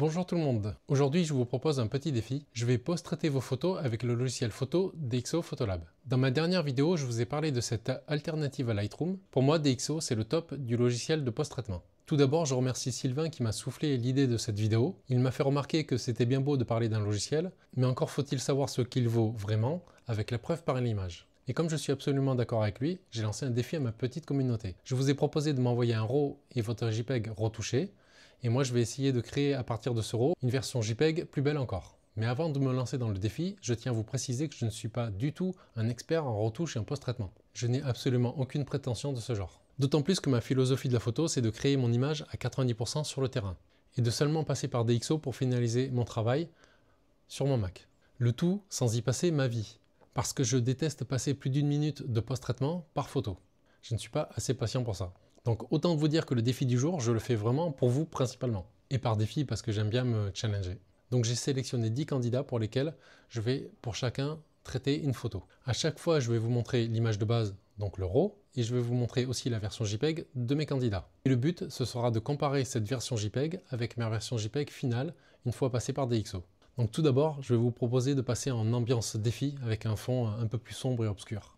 Bonjour tout le monde. Aujourd'hui, je vous propose un petit défi. Je vais post-traiter vos photos avec le logiciel photo DxO Photolab. Dans ma dernière vidéo, je vous ai parlé de cette alternative à Lightroom. Pour moi, DxO, c'est le top du logiciel de post-traitement. Tout d'abord, je remercie Sylvain qui m'a soufflé l'idée de cette vidéo. Il m'a fait remarquer que c'était bien beau de parler d'un logiciel, mais encore faut-il savoir ce qu'il vaut vraiment, avec la preuve par l'image. Et comme je suis absolument d'accord avec lui, j'ai lancé un défi à ma petite communauté. Je vous ai proposé de m'envoyer un RAW et votre JPEG retouché, et moi je vais essayer de créer à partir de ce RAW une version JPEG plus belle encore. Mais avant de me lancer dans le défi, je tiens à vous préciser que je ne suis pas du tout un expert en retouche et en post-traitement. Je n'ai absolument aucune prétention de ce genre. D'autant plus que ma philosophie de la photo, c'est de créer mon image à 90% sur le terrain, et de seulement passer par DxO pour finaliser mon travail sur mon Mac. Le tout sans y passer ma vie, parce que je déteste passer plus d'une minute de post-traitement par photo. Je ne suis pas assez patient pour ça. Donc autant vous dire que le défi du jour, je le fais vraiment pour vous principalement. Et par défi parce que j'aime bien me challenger. Donc j'ai sélectionné 10 candidats pour lesquels je vais pour chacun traiter une photo. À chaque fois, je vais vous montrer l'image de base, donc le RAW, et je vais vous montrer aussi la version JPEG de mes candidats. Et le but, ce sera de comparer cette version JPEG avec ma version JPEG finale une fois passée par DxO. Donc tout d'abord, je vais vous proposer de passer en ambiance défi avec un fond un peu plus sombre et obscur.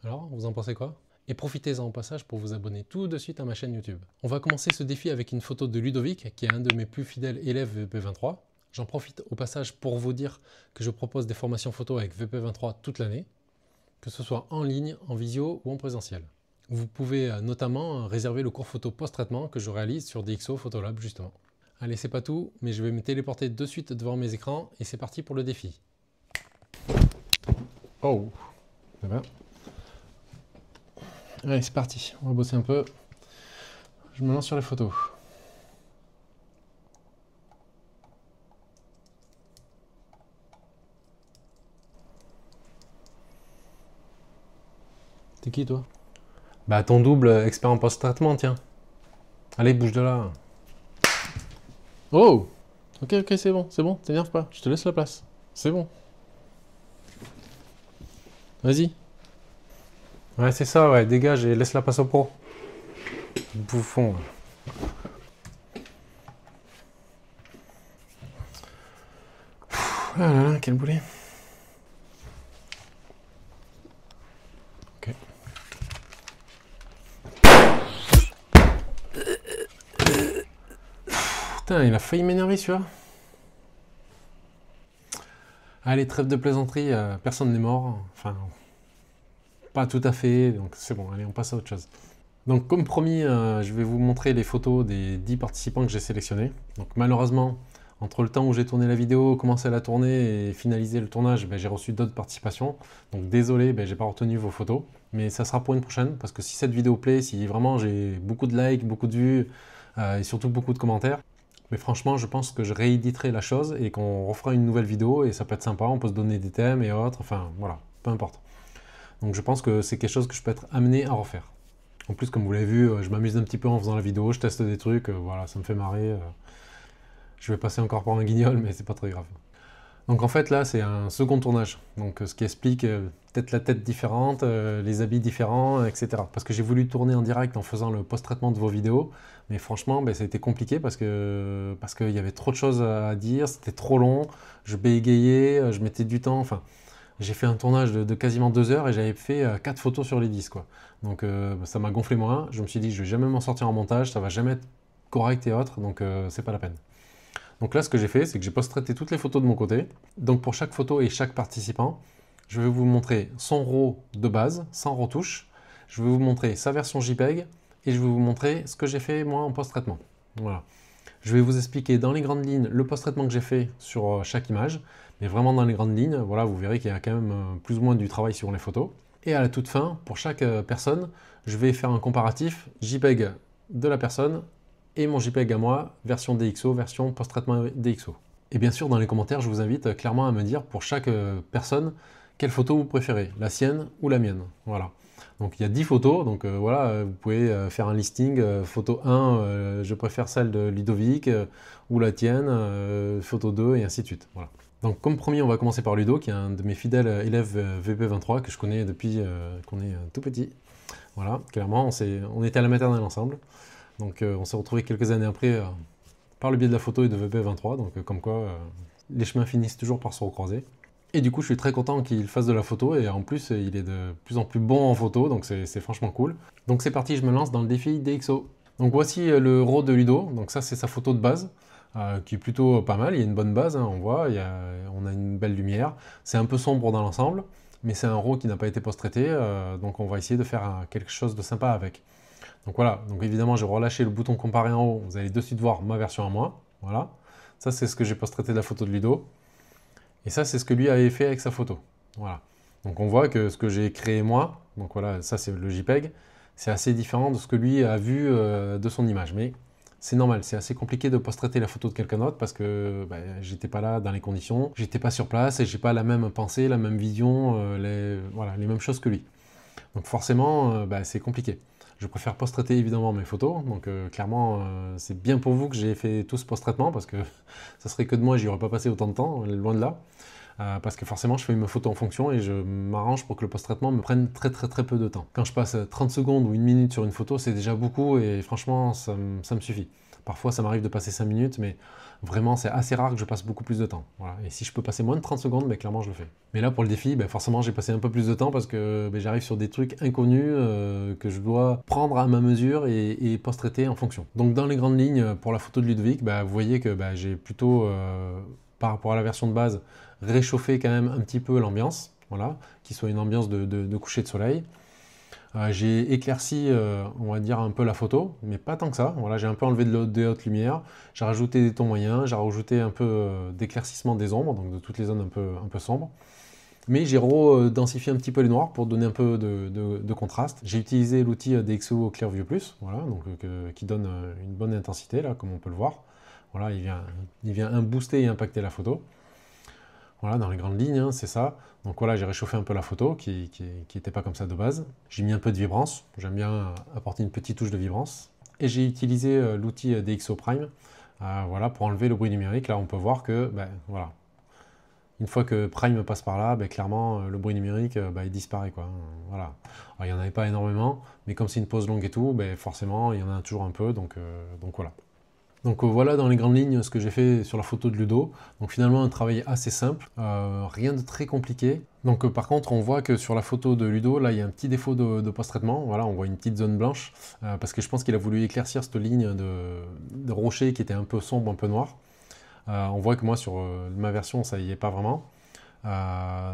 Alors, vous en pensez quoi ? Et profitez-en au passage pour vous abonner tout de suite à ma chaîne YouTube. On va commencer ce défi avec une photo de Ludovic, qui est un de mes plus fidèles élèves VP23. J'en profite au passage pour vous dire que je propose des formations photo avec VP23 toute l'année, que ce soit en ligne, en visio ou en présentiel. Vous pouvez notamment réserver le cours photo post-traitement que je réalise sur DxO Photolab justement. Allez, c'est pas tout, mais je vais me téléporter de suite devant mes écrans et c'est parti pour le défi. Oh, ça va. Allez, c'est parti, on va bosser un peu. Je me lance sur les photos. T'es qui toi? Bah ton double expert en post-traitement, tiens. Allez, bouge de là. Oh! Ok, c'est bon, t'énerve pas, je te laisse la place. C'est bon. Vas-y. Ouais, c'est ça, ouais, dégage et laisse la place au pro. Bouffon. Ah là là, quel boulet. Ok. Putain, il a failli m'énerver celui-là. Allez, trêve de plaisanterie, personne n'est mort. Enfin, pas tout à fait, donc c'est bon, allez, on passe à autre chose. Donc comme promis, je vais vous montrer les photos des 10 participants que j'ai sélectionnés. Donc malheureusement, entre le temps où j'ai tourné la vidéo, commencé à la tourner et finalisé le tournage, j'ai reçu d'autres participations. Donc désolé, j'ai pas retenu vos photos. Mais ça sera pour une prochaine, parce que si cette vidéo plaît, si vraiment j'ai beaucoup de likes, beaucoup de vues, et surtout beaucoup de commentaires, mais franchement, je pense que je rééditerai la chose et qu'on refera une nouvelle vidéo et ça peut être sympa, on peut se donner des thèmes et autres, enfin voilà, peu importe. Donc je pense que c'est quelque chose que je peux être amené à refaire. En plus, comme vous l'avez vu, je m'amuse un petit peu en faisant la vidéo, je teste des trucs, voilà, ça me fait marrer. Je vais passer encore par un guignol, mais c'est pas très grave. Donc en fait là, c'est un second tournage, donc ce qui explique peut-être la tête différente, les habits différents, etc. Parce que j'ai voulu tourner en direct en faisant le post-traitement de vos vidéos, mais franchement, ça a été compliqué parce qu'il y avait trop de choses à dire, c'était trop long, je bégayais, je mettais du temps, enfin... J'ai fait un tournage de quasiment 2 heures et j'avais fait 4 photos sur les 10, quoi. Donc ça m'a gonflé moi. Je me suis dit, je vais jamais m'en sortir en montage, ça va jamais être correct et autres, donc c'est pas la peine. Donc là, ce que j'ai fait, c'est que j'ai post-traité toutes les photos de mon côté. Donc pour chaque photo et chaque participant, je vais vous montrer son RAW de base, sans retouche. Je vais vous montrer sa version JPEG et je vais vous montrer ce que j'ai fait moi en post-traitement. Voilà. Je vais vous expliquer dans les grandes lignes le post-traitement que j'ai fait sur chaque image, mais vraiment dans les grandes lignes, voilà, vous verrez qu'il y a quand même plus ou moins du travail sur les photos. Et à la toute fin, pour chaque personne, je vais faire un comparatif JPEG de la personne et mon JPEG à moi, version DxO, version post-traitement DxO. Et bien sûr, dans les commentaires, je vous invite clairement à me dire pour chaque personne, quelle photo vous préférez, la sienne ou la mienne. Voilà. Donc il y a 10 photos, donc voilà, vous pouvez faire un listing, photo 1, je préfère celle de Ludovic, ou la tienne, photo 2, et ainsi de suite. Voilà. Donc comme promis, on va commencer par Ludo, qui est un de mes fidèles élèves VP23, que je connais depuis qu'on est tout petit. Voilà, clairement, on était à la maternelle ensemble, donc on s'est retrouvés quelques années après par le biais de la photo et de VP23, donc comme quoi les chemins finissent toujours par se recroiser. Et du coup, je suis très content qu'il fasse de la photo, et en plus, il est de plus en plus bon en photo, donc c'est franchement cool. Donc c'est parti, je me lance dans le défi DxO. Donc voici le RAW de Ludo, donc ça c'est sa photo de base, qui est plutôt pas mal, il y a une bonne base, hein, on voit, on a une belle lumière, c'est un peu sombre dans l'ensemble, mais c'est un RAW qui n'a pas été post-traité, donc on va essayer de faire quelque chose de sympa avec. Donc voilà, donc évidemment j'ai relâché le bouton comparer en haut, vous allez de suite voir ma version à moi, voilà. Ça c'est ce que j'ai post-traité de la photo de Ludo, et ça c'est ce que lui avait fait avec sa photo, voilà. Donc on voit que ce que j'ai créé moi, donc voilà, ça c'est le JPEG, c'est assez différent de ce que lui a vu de son image, mais c'est normal, c'est assez compliqué de post-traiter la photo de quelqu'un d'autre parce que j'étais pas là dans les conditions, j'étais pas sur place et j'ai pas la même pensée, la même vision, voilà, les mêmes choses que lui. Donc forcément, c'est compliqué. Je préfère post-traiter évidemment mes photos, donc clairement c'est bien pour vous que j'ai fait tout ce post-traitement parce que ça serait que de moi, j'y aurais pas passé autant de temps, loin de là. Parce que forcément je fais mes photos en fonction et je m'arrange pour que le post-traitement me prenne très peu de temps. Quand je passe 30 secondes ou 1 minute sur une photo, c'est déjà beaucoup et franchement ça me suffit. Parfois ça m'arrive de passer 5 minutes, mais vraiment c'est assez rare que je passe beaucoup plus de temps. Voilà. Et si je peux passer moins de 30 secondes, clairement je le fais. Mais là pour le défi, forcément j'ai passé un peu plus de temps parce que j'arrive sur des trucs inconnus que je dois prendre à ma mesure et post-traiter en fonction. Donc dans les grandes lignes, pour la photo de Ludovic, vous voyez que j'ai plutôt, par rapport à la version de base, réchauffer quand même un petit peu l'ambiance, voilà, qu'il soit une ambiance de coucher de soleil. J'ai éclairci, on va dire, un peu la photo, mais pas tant que ça. Voilà, j'ai un peu enlevé de haute lumière, j'ai rajouté des tons moyens, j'ai rajouté un peu d'éclaircissement des ombres, donc de toutes les zones un peu sombres. Mais j'ai densifié un petit peu les noirs pour donner un peu de contraste. J'ai utilisé l'outil DxO Clearview Plus, voilà, donc, qui donne une bonne intensité, là, comme on peut le voir. Voilà, il vient booster et impacter la photo. Voilà, dans les grandes lignes, hein, c'est ça. Donc voilà, j'ai réchauffé un peu la photo, qui n'était pas comme ça de base. J'ai mis un peu de vibrance, j'aime bien apporter une petite touche de vibrance. Et j'ai utilisé l'outil DxO Prime, voilà, pour enlever le bruit numérique. Là, on peut voir que, voilà, une fois que Prime passe par là, clairement, le bruit numérique, il disparaît, quoi. Voilà. Alors, il n'y en avait pas énormément, mais comme c'est une pause longue et tout, forcément, il y en a toujours un peu, donc voilà. Donc voilà dans les grandes lignes ce que j'ai fait sur la photo de Ludo. Donc finalement un travail assez simple, rien de très compliqué. Donc par contre on voit que sur la photo de Ludo, là il y a un petit défaut de post-traitement. Voilà, on voit une petite zone blanche, parce que je pense qu'il a voulu éclaircir cette ligne de rocher qui était un peu sombre, un peu noir. On voit que moi sur ma version ça y est pas vraiment.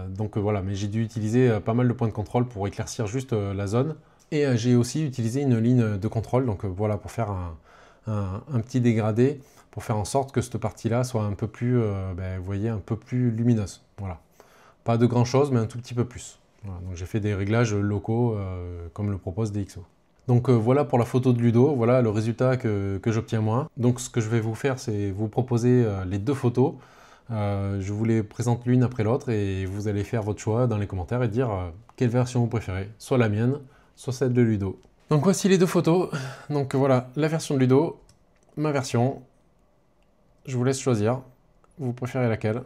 Donc voilà, mais j'ai dû utiliser pas mal de points de contrôle pour éclaircir juste la zone. Et j'ai aussi utilisé une ligne de contrôle, donc voilà, pour faire un petit dégradé pour faire en sorte que cette partie-là soit un peu plus, vous voyez, un peu plus lumineuse. Voilà. Pas de grand-chose, mais un tout petit peu plus. Voilà. Donc j'ai fait des réglages locaux comme le propose DxO. Donc voilà pour la photo de Ludo, voilà le résultat que j'obtiens moi. Donc ce que je vais vous faire, c'est vous proposer les deux photos. Je vous les présente l'une après l'autre et vous allez faire votre choix dans les commentaires et dire quelle version vous préférez, soit la mienne, soit celle de Ludo. Donc voici les deux photos. Donc voilà, la version de Ludo, ma version. Je vous laisse choisir. Vous préférez laquelle?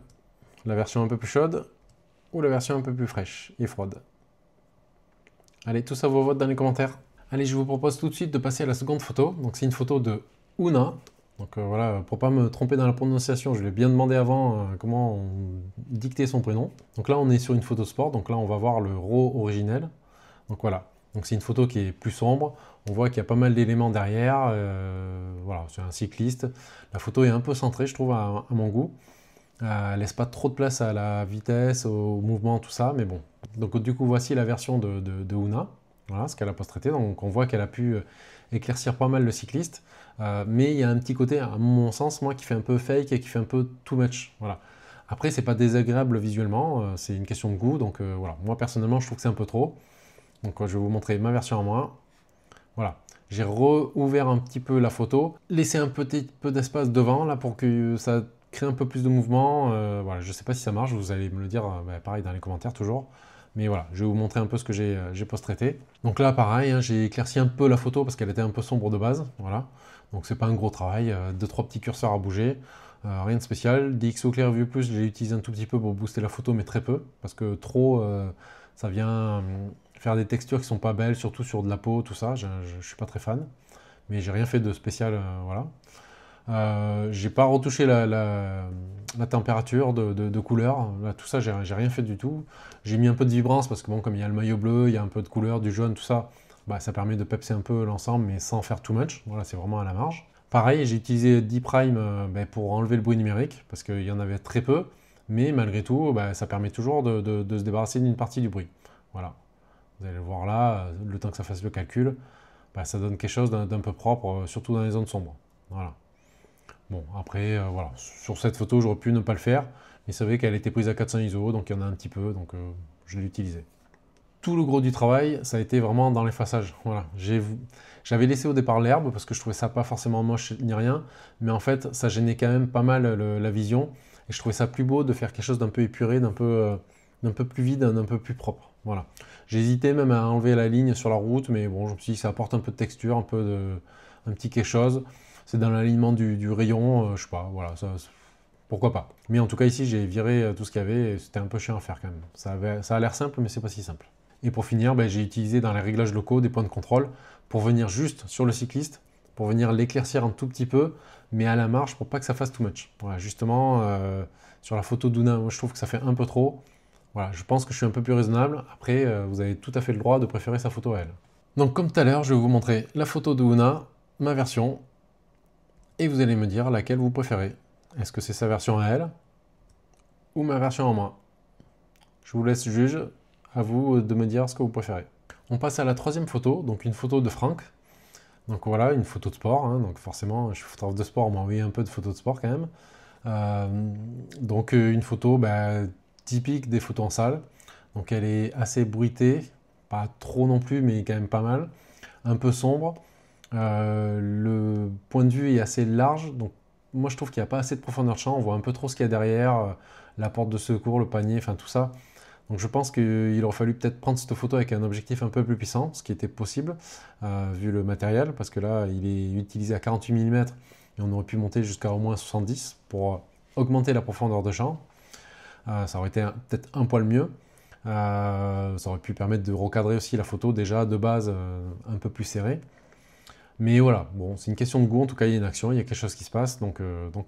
La version un peu plus chaude ou la version un peu plus fraîche et froide? Allez, tout ça vos votes dans les commentaires. Allez, je vous propose tout de suite de passer à la seconde photo. Donc c'est une photo de Una. Donc voilà, pour pas me tromper dans la prononciation, je l'ai bien demandé avant comment on dictait son prénom. Donc là, on est sur une photo sport. Donc là, on va voir le RAW originel. Donc voilà. Donc c'est une photo qui est plus sombre, on voit qu'il y a pas mal d'éléments derrière, voilà, c'est un cycliste. La photo est un peu centrée, je trouve, à mon goût. Elle laisse pas trop de place à la vitesse, au mouvement, tout ça, mais bon. Donc du coup, voici la version de Una, voilà ce qu'elle a post-traité. Donc on voit qu'elle a pu éclaircir pas mal le cycliste, mais il y a un petit côté, à mon sens, moi, qui fait un peu fake et qui fait un peu too much, voilà. Après, c'est pas désagréable visuellement, c'est une question de goût, donc voilà. Moi, personnellement, je trouve que c'est un peu trop. Donc je vais vous montrer ma version à moi. Voilà, j'ai rouvert un petit peu la photo, laissé un petit peu d'espace devant là pour que ça crée un peu plus de mouvement. Voilà, je ne sais pas si ça marche, vous allez me le dire pareil dans les commentaires toujours. Mais voilà, je vais vous montrer un peu ce que j'ai post-traité. Donc là pareil, hein, j'ai éclairci un peu la photo parce qu'elle était un peu sombre de base. Voilà, donc c'est pas un gros travail, 2-3 petits curseurs à bouger. Rien de spécial. DxO Clearview Plus, j'ai utilisé un tout petit peu pour booster la photo, mais très peu, parce que trop, ça vient faire des textures qui sont pas belles, surtout sur de la peau, tout ça. Je suis pas très fan, mais j'ai rien fait de spécial, voilà. J'ai pas retouché la température de couleur. Là, tout ça, j'ai rien fait du tout. J'ai mis un peu de vibrance parce que bon, comme il y a le maillot bleu, il y a un peu de couleur, du jaune, tout ça, bah, ça permet de pepser un peu l'ensemble, mais sans faire too much. Voilà, c'est vraiment à la marge. Pareil, j'ai utilisé D-Prime pour enlever le bruit numérique, parce qu'il y en avait très peu, mais malgré tout, bah, ça permet toujours de se débarrasser d'une partie du bruit. Voilà. Vous allez le voir là, le temps que ça fasse le calcul, bah, ça donne quelque chose d'un peu propre, surtout dans les zones sombres. Voilà. Bon, après, voilà, sur cette photo, j'aurais pu ne pas le faire, mais c'est vrai qu'elle était prise à 400 ISO, donc il y en a un petit peu, donc je l'ai utilisé. Tout le gros du travail, ça a été vraiment dans l'effaçage. Voilà. J'avais laissé au départ l'herbe, parce que je trouvais ça pas forcément moche ni rien, mais en fait, ça gênait quand même pas mal la vision, et je trouvais ça plus beau de faire quelque chose d'un peu épuré, d'un peu plus vide, d'un peu plus propre. Voilà. J'ai hésité même à enlever la ligne sur la route, mais bon, je me suis dit ça apporte un peu de texture, un petit quelque chose. C'est dans l'alignement du rayon, je sais pas, voilà, pourquoi pas. Mais en tout cas ici j'ai viré tout ce qu'il y avait et c'était un peu chiant à faire quand même. Ça a l'air simple mais c'est pas si simple. Et pour finir, ben, j'ai utilisé dans les réglages locaux des points de contrôle pour venir juste sur le cycliste, pour venir l'éclaircir un tout petit peu, mais à la marge pour pas que ça fasse too much. Voilà, justement, sur la photo d'Una, moi je trouve que ça fait un peu trop. Voilà, je pense que je suis un peu plus raisonnable. Après, vous avez tout à fait le droit de préférer sa photo à elle. Donc comme tout à l'heure, je vais vous montrer la photo de Una, ma version, et vous allez me dire laquelle vous préférez. Est-ce que c'est sa version à elle ou ma version à moi? Je vous laisse juge, à vous de me dire ce que vous préférez. On passe à la troisième photo, donc une photo de Franck. Donc voilà, une photo de sport, hein, donc forcément, je suis photographe de sport, on m'a envoyé un peu de photos de sport quand même. Donc une photo typique des photos en salle. Donc elle est assez bruitée, pas trop non plus, mais quand même pas mal. Un peu sombre. Le point de vue est assez large, donc moi je trouve qu'il n'y a pas assez de profondeur de champ, on voit un peu trop ce qu'il y a derrière, la porte de secours, le panier, enfin tout ça. Donc je pense qu'il aurait fallu peut-être prendre cette photo avec un objectif un peu plus puissant, ce qui était possible, vu le matériel, parce que là il est utilisé à 48 mm, et on aurait pu monter jusqu'à au moins 70 pour augmenter la profondeur de champ. Ça aurait été peut-être un poil mieux. Ça aurait pu permettre de recadrer aussi la photo déjà de base un peu plus serrée. Mais voilà, bon, c'est une question de goût, en tout cas il y a une action, il y a quelque chose qui se passe, donc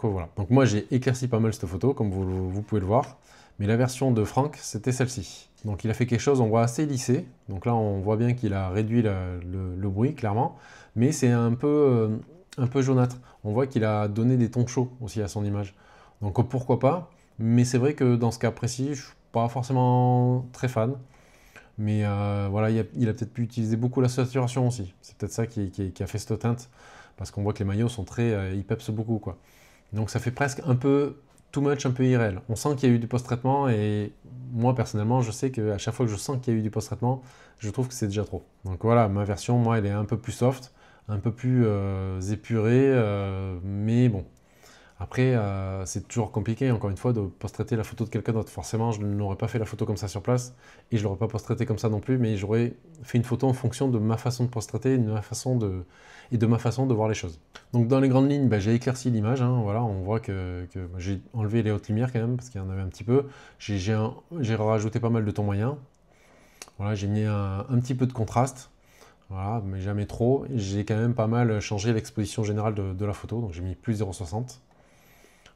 voilà. Donc moi j'ai éclairci pas mal cette photo, comme vous pouvez le voir, mais la version de Franck, c'était celle-ci. Donc il a fait quelque chose, on voit assez lissé, donc là on voit bien qu'il a réduit le bruit, clairement, mais c'est un peu jaunâtre. On voit qu'il a donné des tons chauds aussi à son image. Donc pourquoi pas, mais c'est vrai que dans ce cas précis, je suis pas forcément très fan. Mais voilà, il a peut-être pu utiliser beaucoup la saturation aussi. C'est peut-être ça qui a fait cette teinte. Parce qu'on voit que les maillots sont très... ils pepsent beaucoup, quoi. Donc ça fait presque un peu too much, un peu irréel. On sent qu'il y a eu du post-traitement et moi, personnellement, je sais qu'à chaque fois que je sens qu'il y a eu du post-traitement, je trouve que c'est déjà trop. Donc voilà, ma version, moi, elle est un peu plus soft, un peu plus épurée, mais bon, après, c'est toujours compliqué, encore une fois, de post-traiter la photo de quelqu'un d'autre. Forcément, je n'aurais pas fait la photo comme ça sur place, et je ne l'aurais pas post-traité comme ça non plus, mais j'aurais fait une photo en fonction de ma façon de post-traiter, et de ma façon de voir les choses. Donc dans les grandes lignes, j'ai éclairci l'image, hein, voilà, on voit que j'ai enlevé les hautes lumières quand même, parce qu'il y en avait un petit peu. J'ai rajouté pas mal de tons moyens. Voilà, j'ai mis un petit peu de contraste, voilà, mais jamais trop. J'ai quand même pas mal changé l'exposition générale de la photo, donc j'ai mis plus 0,60.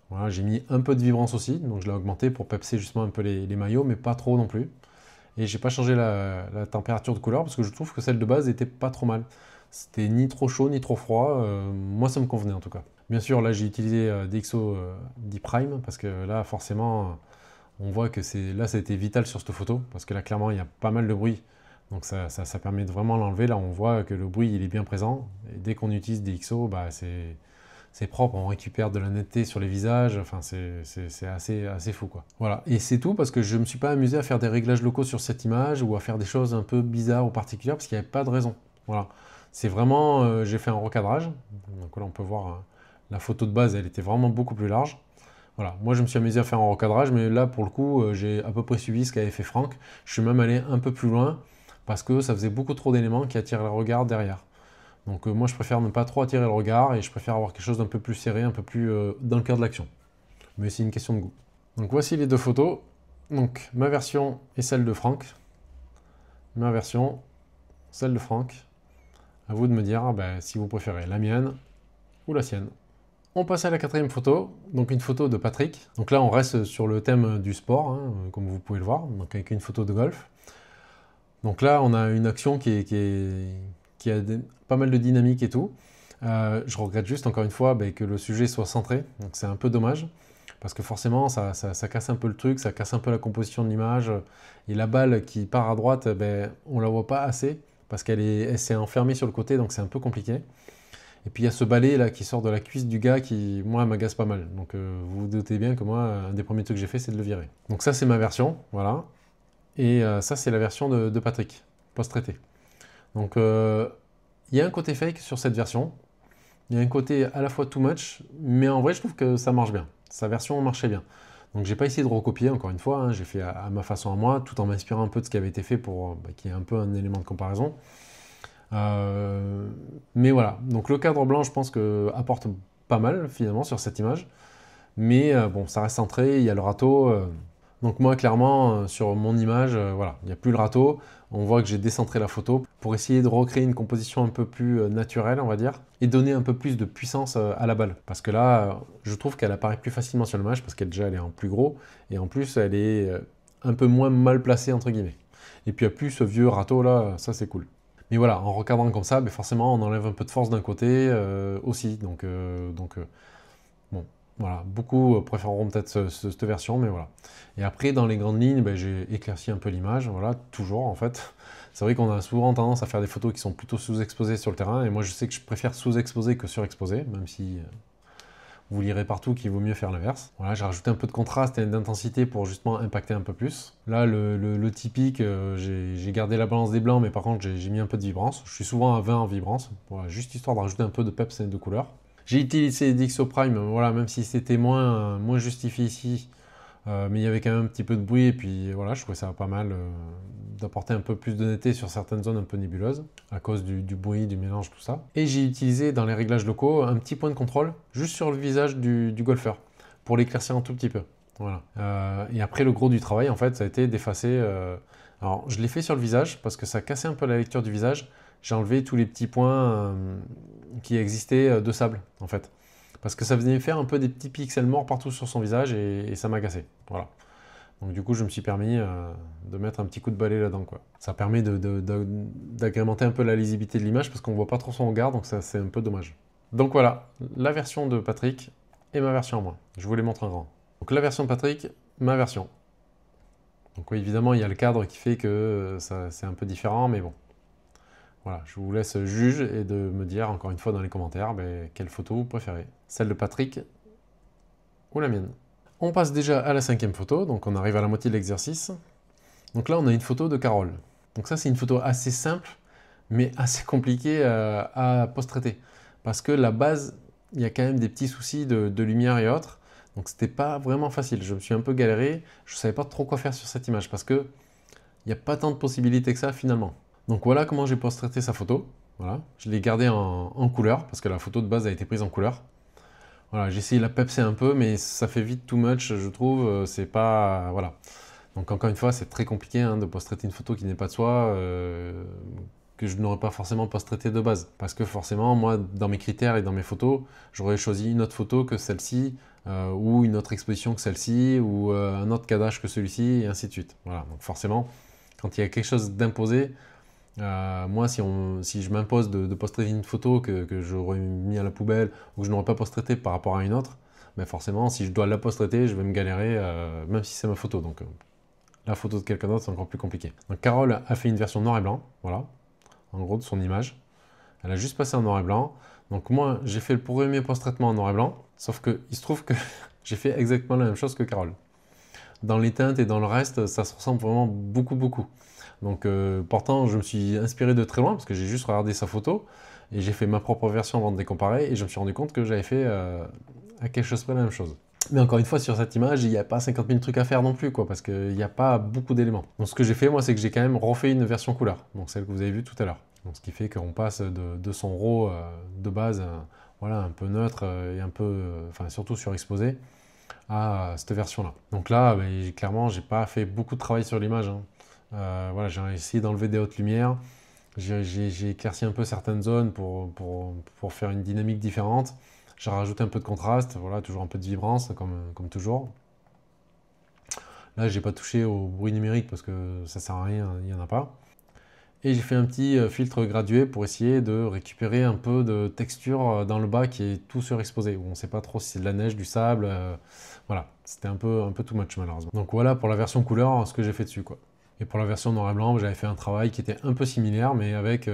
Voilà, j'ai mis un peu de vibrance aussi, donc je l'ai augmenté pour pepser justement un peu les maillots, mais pas trop non plus. Et j'ai pas changé la température de couleur parce que je trouve que celle de base était pas trop mal. C'était ni trop chaud ni trop froid, moi ça me convenait en tout cas. Bien sûr, là j'ai utilisé DxO D-Prime parce que là forcément on voit que là ça a été vital sur cette photo parce que là clairement il y a pas mal de bruit. Donc ça permet de vraiment l'enlever. Là on voit que le bruit il est bien présent. Et dès qu'on utilise DxO, c'est propre, on récupère de la netteté sur les visages, enfin c'est assez fou quoi. Voilà, et c'est tout parce que je ne me suis pas amusé à faire des réglages locaux sur cette image ou à faire des choses un peu bizarres ou particulières parce qu'il n'y avait pas de raison. Voilà, c'est vraiment, j'ai fait un recadrage, donc là on peut voir la photo de base, elle était vraiment beaucoup plus large. Voilà, moi je me suis amusé à faire un recadrage, mais là pour le coup j'ai à peu près suivi ce qu'avait fait Franck. Je suis même allé un peu plus loin parce que ça faisait beaucoup trop d'éléments qui attirent le regard derrière. Donc moi je préfère ne pas trop attirer le regard et je préfère avoir quelque chose d'un peu plus serré, un peu plus dans le cœur de l'action. Mais c'est une question de goût. Donc voici les deux photos. Donc ma version est celle de Franck. Ma version, celle de Franck. À vous de me dire si vous préférez la mienne ou la sienne. On passe à la quatrième photo, donc une photo de Patrick. Donc là, on reste sur le thème du sport, hein, comme vous pouvez le voir, donc avec une photo de golf. Donc là, on a une action qui a pas mal de dynamique et tout. Je regrette juste, encore une fois, que le sujet soit centré, donc c'est un peu dommage, parce que forcément, ça casse un peu le truc, ça casse un peu la composition de l'image, et la balle qui part à droite, on la voit pas assez, parce elle s'est enfermée sur le côté, donc c'est un peu compliqué. Et puis il y a ce balai là qui sort de la cuisse du gars qui, moi, m'agace pas mal. Donc vous vous doutez bien que moi, un des premiers trucs que j'ai fait, c'est de le virer. Donc ça, c'est ma version, voilà. Et ça, c'est la version de Patrick, post-traité. Donc il y a un côté fake sur cette version. Il y a un côté à la fois too much, mais en vrai, je trouve que ça marche bien. Sa version marchait bien. Donc j'ai pas essayé de recopier, encore une fois, hein, j'ai fait à ma façon à moi, tout en m'inspirant un peu de ce qui avait été fait pour qu'il y ait un peu un élément de comparaison. Mais voilà, donc le cadre blanc, je pense que apporte pas mal finalement sur cette image. Mais bon, ça reste centré, il y a le râteau. Donc moi, clairement, sur mon image, voilà, il n'y a plus le râteau. On voit que j'ai décentré la photo pour essayer de recréer une composition un peu plus naturelle, on va dire, et donner un peu plus de puissance à la balle. Parce que là, je trouve qu'elle apparaît plus facilement sur l'image, parce qu'elle déjà, elle est en plus gros, et en plus, elle est un peu moins mal placée, entre guillemets. Et puis, il n'y a plus ce vieux râteau là, ça c'est cool. Mais voilà, en recadrant comme ça, forcément, on enlève un peu de force d'un côté aussi. Donc bon, voilà, beaucoup préféreront peut-être cette version, mais voilà. Et après, dans les grandes lignes, j'ai éclairci un peu l'image, voilà, toujours en fait. C'est vrai qu'on a souvent tendance à faire des photos qui sont plutôt sous-exposées sur le terrain, et moi je sais que je préfère sous-exposer que surexposer, même si vous lirez partout qu'il vaut mieux faire l'inverse. Voilà, j'ai rajouté un peu de contraste et d'intensité pour justement impacter un peu plus. Là, le typique, j'ai gardé la balance des blancs, mais par contre, j'ai mis un peu de vibrance. Je suis souvent à 20 en vibrance, voilà, juste histoire de rajouter un peu de peps et de couleur. J'ai utilisé DxO Prime, voilà, même si c'était moins justifié ici, mais il y avait quand même un petit peu de bruit, et puis voilà, je trouvais ça pas mal d'apporter un peu plus de netteté sur certaines zones un peu nébuleuses, à cause du bruit, du mélange, tout ça. Et j'ai utilisé dans les réglages locaux un petit point de contrôle, juste sur le visage du golfeur, pour l'éclaircir un tout petit peu. Voilà. Et après, le gros du travail, en fait, ça a été d'effacer... alors, je l'ai fait sur le visage, parce que ça cassait un peu la lecture du visage. J'ai enlevé tous les petits points qui existaient de sable, en fait. Parce que ça venait faire un peu des petits pixels morts partout sur son visage et ça m'a agacé. Voilà. Donc du coup, je me suis permis de mettre un petit coup de balai là-dedans, quoi. Ça permet d'agrémenter un peu la lisibilité de l'image parce qu'on voit pas trop son regard, donc ça c'est un peu dommage. Donc voilà, la version de Patrick et ma version à moi. Je vous les montre en grand. Donc la version de Patrick, ma version. Donc oui, évidemment, il y a le cadre qui fait que c'est un peu différent, mais bon. Voilà, je vous laisse juge et de me dire encore une fois dans les commentaires quelle photo vous préférez. Celle de Patrick ou la mienne. On passe déjà à la cinquième photo, donc on arrive à la moitié de l'exercice. Donc là, on a une photo de Carole. Donc ça, c'est une photo assez simple, mais assez compliquée à post-traiter. Parce que la base, il y a quand même des petits soucis de lumière et autres. Donc c'était pas vraiment facile. Je me suis un peu galéré. Je savais pas trop quoi faire sur cette image parce que il n'y a pas tant de possibilités que ça finalement. Donc voilà comment j'ai post-traité sa photo. Voilà. Je l'ai gardée en couleur parce que la photo de base a été prise en couleur. Voilà, j'ai essayé de la pepser un peu, mais ça fait vite too much, je trouve. C'est pas... Voilà. Donc encore une fois, c'est très compliqué de post-traiter une photo qui n'est pas de soi, que je n'aurais pas forcément post-traité de base. Parce que forcément, moi, dans mes critères et dans mes photos, j'aurais choisi une autre photo que celle-ci, ou une autre exposition que celle-ci, ou un autre cadrage que celui-ci, et ainsi de suite. Voilà, donc forcément, quand il y a quelque chose d'imposé, moi, si je m'impose de post-traiter une photo que j'aurais mis à la poubelle ou que je n'aurais pas post-traité par rapport à une autre, forcément, si je dois la post-traiter, je vais me galérer, même si c'est ma photo. Donc, la photo de quelqu'un d'autre, c'est encore plus compliqué. Donc, Carole a fait une version noir et blanc, voilà, en gros, de son image. Elle a juste passé en noir et blanc. Donc, moi, j'ai fait le premier post-traitement en noir et blanc, sauf que il se trouve que j'ai fait exactement la même chose que Carole. Dans les teintes et dans le reste, ça se ressemble vraiment beaucoup, beaucoup. Donc pourtant, je me suis inspiré de très loin parce que j'ai juste regardé sa photo et j'ai fait ma propre version avant de les comparer et je me suis rendu compte que j'avais fait à quelque chose près la même chose. Mais encore une fois, sur cette image, il n'y a pas 50 000 trucs à faire non plus, quoi, parce qu'il n'y a pas beaucoup d'éléments. Donc ce que j'ai fait, moi, c'est que j'ai quand même refait une version couleur, donc celle que vous avez vue tout à l'heure. Donc ce qui fait qu'on passe de son RAW de base, voilà, un peu neutre et un peu, enfin surtout surexposé, à cette version-là. Donc là, clairement, j'ai pas fait beaucoup de travail sur l'image. Voilà, j'ai essayé d'enlever des hautes lumières. J'ai éclairci un peu certaines zones pour faire une dynamique différente. J'ai rajouté un peu de contraste, voilà, toujours un peu de vibrance, comme toujours. Là, j'ai pas touché au bruit numérique parce que ça sert à rien, il n'y en a pas. Et j'ai fait un petit filtre gradué pour essayer de récupérer un peu de texture dans le bas qui est tout surexposé, où on ne sait pas trop si c'est de la neige, du sable. Voilà, c'était un peu too much malheureusement. Donc voilà pour la version couleur, ce que j'ai fait dessus, quoi. Et pour la version noir et blanc, j'avais fait un travail qui était un peu similaire, mais avec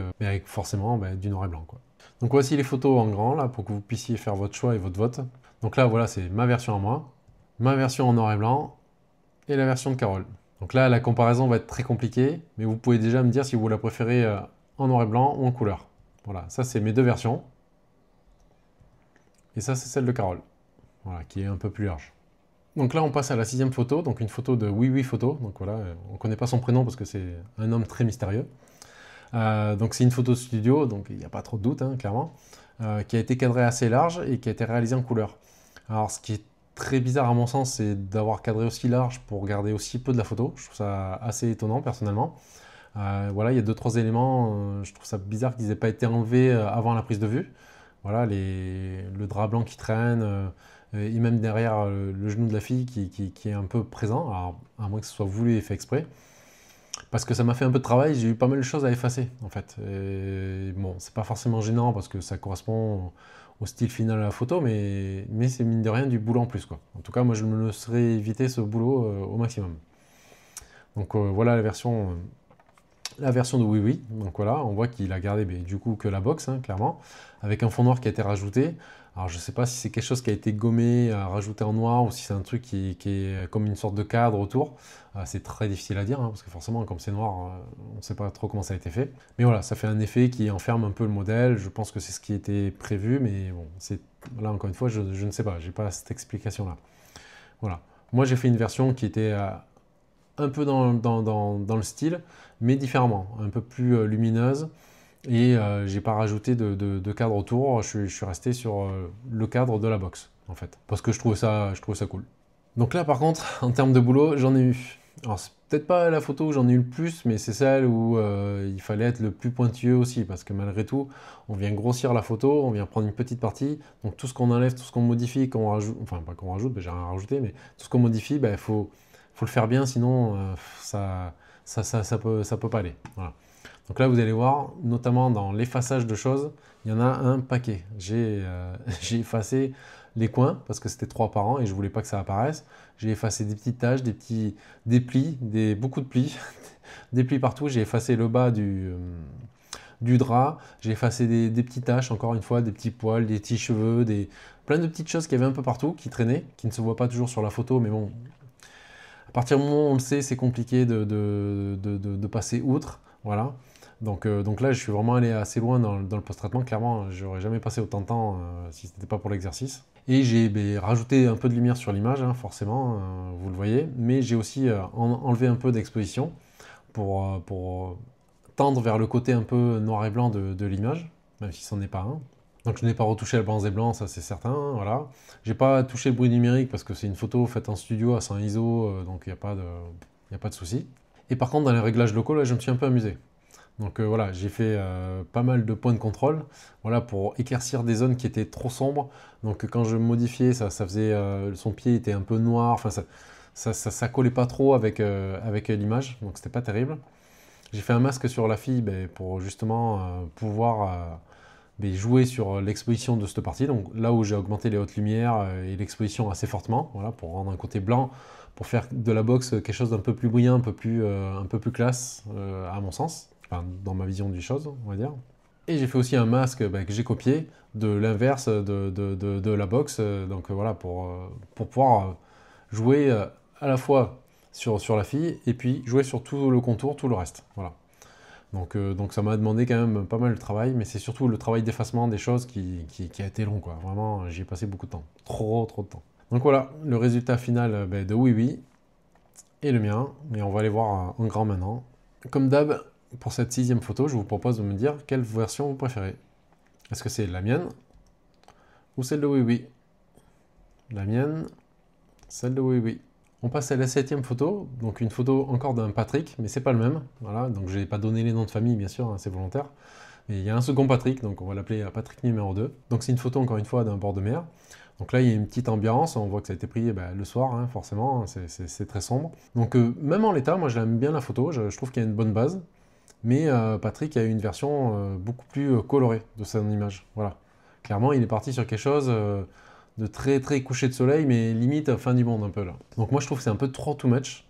forcément du noir et blanc, quoi. Donc voici les photos en grand, là, pour que vous puissiez faire votre choix et votre vote. Donc là, voilà, c'est ma version à moi, ma version en noir et blanc, et la version de Carole. Donc là, la comparaison va être très compliquée, mais vous pouvez déjà me dire si vous la préférez en noir et blanc ou en couleur. Voilà, ça c'est mes deux versions. Et ça c'est celle de Carole, voilà, qui est un peu plus large. Donc là, on passe à la 6e photo, donc une photo de Oui Oui Photo. Donc voilà, on ne connaît pas son prénom parce que c'est un homme très mystérieux. Donc c'est une photo de studio, donc il n'y a pas trop de doute, hein, clairement, qui a été cadrée assez large et qui a été réalisée en couleur. Alors ce qui est très bizarre à mon sens, c'est d'avoir cadré aussi large pour garder aussi peu de la photo. Je trouve ça assez étonnant personnellement. Voilà, il y a 2-3 éléments, je trouve ça bizarre qu'ils n'aient pas été enlevés avant la prise de vue. Voilà, le drap blanc qui traîne, et même derrière le genou de la fille qui est un peu présent, alors, à moins que ce soit voulu et fait exprès. Parce que ça m'a fait un peu de travail, j'ai eu pas mal de choses à effacer en fait. Et bon, c'est pas forcément gênant parce que ça correspond au style final de la photo, mais c'est mine de rien du boulot en plus, quoi. En tout cas, moi je me le serais évité ce boulot au maximum. Donc voilà la version de Oui Oui. Donc voilà, on voit qu'il a gardé du coup que la box, hein, clairement, avec un fond noir qui a été rajouté. Alors je sais pas si c'est quelque chose qui a été gommé, rajouté en noir, ou si c'est un truc qui est comme une sorte de cadre autour. C'est très difficile à dire, hein, parce que forcément, comme c'est noir, on ne sait pas trop comment ça a été fait. Mais voilà, ça fait un effet qui enferme un peu le modèle. Je pense que c'est ce qui était prévu, mais bon, là encore une fois, je ne sais pas, j'ai pas cette explication-là. Voilà. Moi, j'ai fait une version qui était un peu dans le style, mais différemment, un peu plus lumineuse. Et j'ai pas rajouté de cadre autour, je suis resté sur le cadre de la box, en fait. Parce que je trouvais ça cool. Donc là, par contre, en termes de boulot, j'en ai eu. Alors, c'est peut-être pas la photo où j'en ai eu le plus, mais c'est celle où il fallait être le plus pointilleux aussi, parce que malgré tout, on vient grossir la photo, on vient prendre une petite partie, donc tout ce qu'on enlève, tout ce qu'on modifie, qu'on rajoute, enfin pas qu'on rajoute, j'ai rien rajouté, mais tout ce qu'on modifie, il faut le faire bien, sinon ça peut pas aller. Voilà. Donc là, vous allez voir, notamment dans l'effaçage de choses, il y en a un paquet. J'ai effacé les coins parce que c'était 3 par an et je voulais pas que ça apparaisse. J'ai effacé des petites taches, des plis, beaucoup de plis, des plis partout. J'ai effacé le bas du drap. J'ai effacé des petites taches, encore une fois, des petits poils, des petits cheveux, plein de petites choses qu'il y avait un peu partout qui traînaient, qui ne se voient pas toujours sur la photo, mais bon, à partir du moment où on le sait, c'est compliqué de passer outre. Voilà. Donc là, je suis vraiment allé assez loin dans le post-traitement. Clairement, j'aurais jamais passé autant de temps si ce n'était pas pour l'exercice. Et j'ai rajouté un peu de lumière sur l'image, hein, forcément, vous le voyez. Mais j'ai aussi enlevé un peu d'exposition pour tendre vers le côté un peu noir et blanc de l'image, même si ce n'en est pas un. Donc je n'ai pas retouché le blanc et blanc, ça c'est certain, voilà. J'ai pas touché le bruit numérique parce que c'est une photo faite en studio à 100 ISO, donc il n'y a pas de souci. Et par contre, dans les réglages locaux, là, je me suis un peu amusé. Donc voilà, j'ai fait pas mal de points de contrôle, voilà, pour éclaircir des zones qui étaient trop sombres. Donc quand je modifiais, ça faisait, son pied était un peu noir, enfin ça collait pas trop avec l'image, donc c'était pas terrible. J'ai fait un masque sur la fille pour justement pouvoir jouer sur l'exposition de cette partie, donc là où j'ai augmenté les hautes lumières et l'exposition assez fortement, voilà, pour rendre un côté blanc, pour faire de la box quelque chose d'un peu plus brillant, un peu plus classe, à mon sens, enfin, dans ma vision des choses, on va dire. Et j'ai fait aussi un masque que j'ai copié de l'inverse de la box, donc voilà, pour pouvoir jouer à la fois sur la fille et puis jouer sur tout le contour, tout le reste, voilà. Donc ça m'a demandé quand même pas mal de travail, mais c'est surtout le travail d'effacement des choses qui a été long, quoi. Vraiment, j'y ai passé beaucoup de temps. Trop de temps. Donc voilà, le résultat final de Oui Oui et le mien. Et on va aller voir en grand maintenant. Comme d'hab, pour cette 6e photo, je vous propose de me dire quelle version vous préférez. Est-ce que c'est la mienne ou celle de Oui Oui? La mienne, celle de Oui Oui. On passe à la 7e photo, donc une photo encore d'un Patrick, mais c'est pas le même. Voilà, donc je n'ai pas donné les noms de famille, bien sûr, hein, c'est volontaire. Et il y a un second Patrick, donc on va l'appeler Patrick numéro 2. Donc c'est une photo encore une fois d'un bord de mer. Donc là il y a une petite ambiance, on voit que ça a été pris le soir, hein, forcément, c'est très sombre. Donc même en l'état, moi j'aime bien la photo, je trouve qu'il y a une bonne base. Mais Patrick a une version beaucoup plus colorée de son image. Voilà. Clairement, il est parti sur quelque chose de très très couché de soleil, mais limite fin du monde un peu là. Donc moi je trouve que c'est un peu trop too much.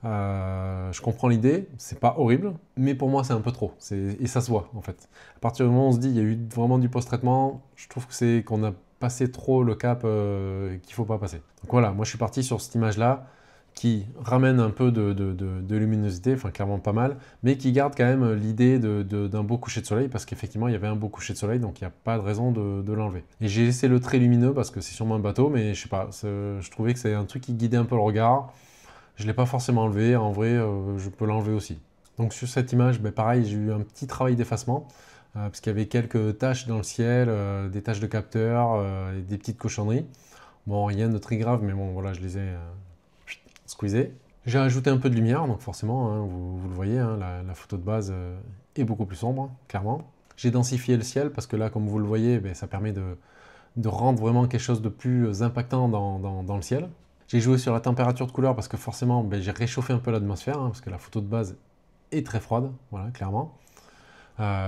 Je comprends l'idée, c'est pas horrible, mais pour moi c'est un peu trop. Et ça se voit en fait. À partir du moment où on se dit il y a eu vraiment du post-traitement, je trouve que c'est qu'on a passé trop le cap qu'il faut pas passer. Donc voilà, moi je suis parti sur cette image là qui ramène un peu de luminosité, enfin clairement pas mal, mais qui garde quand même l'idée d'un beau coucher de soleil, parce qu'effectivement il y avait un beau coucher de soleil, donc il n'y a pas de raison de l'enlever. Et j'ai laissé le trait lumineux parce que c'est sûrement un bateau, mais je sais pas, je trouvais que c'est un truc qui guidait un peu le regard. Je ne l'ai pas forcément enlevé, en vrai je peux l'enlever aussi. Donc sur cette image, pareil, j'ai eu un petit travail d'effacement, parce qu'il y avait quelques taches dans le ciel, des taches de capteur, et des petites cochonneries. Bon, rien de très grave, mais bon voilà, je les ai squeezées. J'ai ajouté un peu de lumière, donc forcément, hein, vous le voyez, hein, la photo de base est beaucoup plus sombre, clairement. J'ai densifié le ciel, parce que là, comme vous le voyez, ça permet de rendre vraiment quelque chose de plus impactant dans le ciel. J'ai joué sur la température de couleur parce que forcément, j'ai réchauffé un peu l'atmosphère, hein, parce que la photo de base est très froide, voilà, clairement.